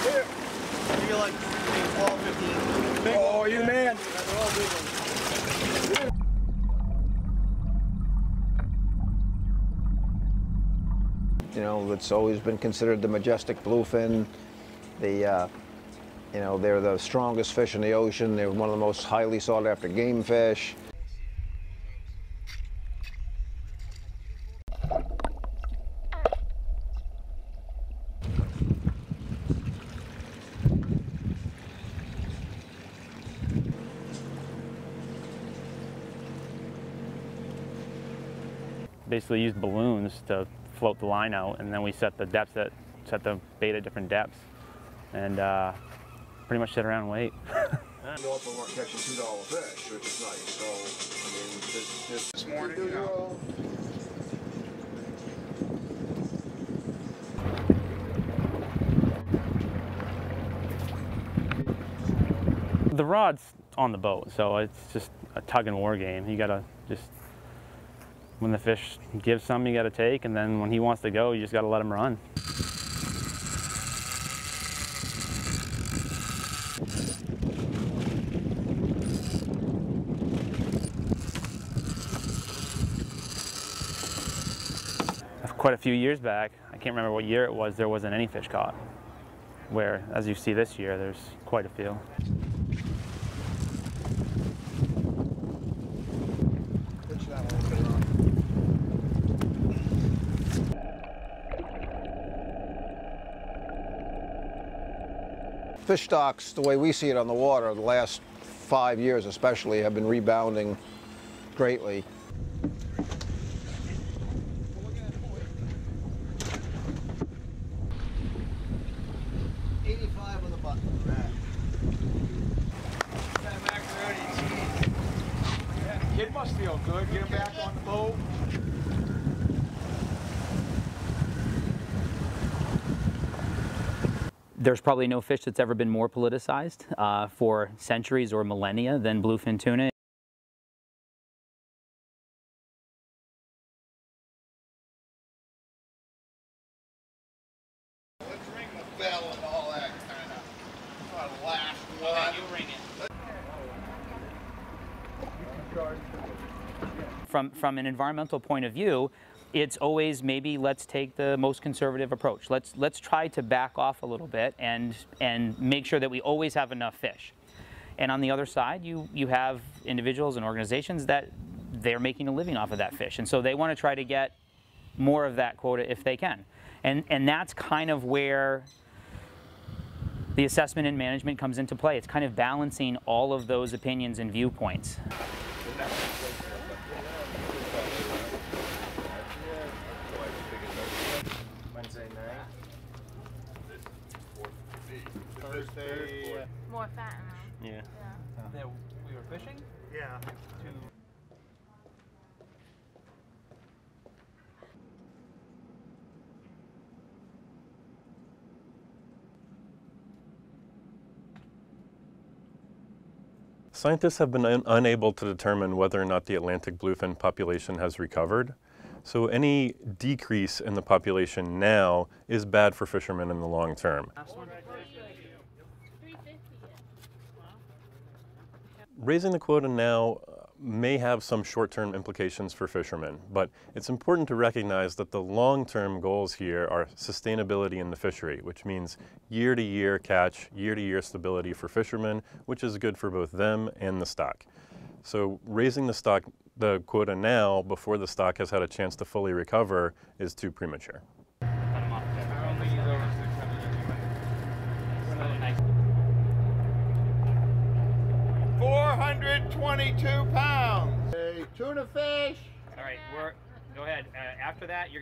Maybe like 12, 15. Big oh, you the man. They're all big ones. You know, it's always been considered the majestic bluefin. You know, they're the strongest fish in the ocean. They're one of the most highly sought after game fish. Basically use balloons to float the line out, and then we set the depths set the bait at different depths, and pretty much sit around and wait. You also weren't catching $2 fish, which is nice. So, I mean, this morning, you know. The rod's on the boat, so it's just a tug and war game. You gotta just, when the fish gives some, you gotta take, and then when he wants to go, you just gotta let him run. Quite a few years back, I can't remember what year it was, there wasn't any fish caught. Where, as you see this year, there's quite a few. Fish stocks, the way we see it on the water, the last 5 years especially, have been rebounding greatly. On the button. That macaroni and cheese. Yeah, the kid must feel good. Get him back on the boat. There's probably no fish that's ever been more politicized for centuries or millennia than bluefin tuna. Bell and all that kind of last one. Okay, you ring it. From an environmental point of view, it's always maybe let's take the most conservative approach. Let's try to back off a little bit and make sure that we always have enough fish. And on the other side, you have individuals and organizations that they're making a living off of that fish, and so they want to try to get more of that quota if they can. And that's kind of where the assessment and management comes into play. It's kind of balancing all of those opinions and viewpoints. Wednesday night. Thursday. More fat now. Yeah. Yeah. We were fishing? Yeah. Scientists have been unable to determine whether or not the Atlantic bluefin population has recovered. So any decrease in the population now is bad for fishermen in the long term. Raising the quota now may have some short-term implications for fishermen, but it's important to recognize that the long-term goals here are sustainability in the fishery, which means year-to-year catch, year-to-year stability for fishermen, which is good for both them and the stock. So raising the quota now, before the stock has had a chance to fully recover, is too premature. £422. Hey, tuna fish. All right, go ahead. After that, you're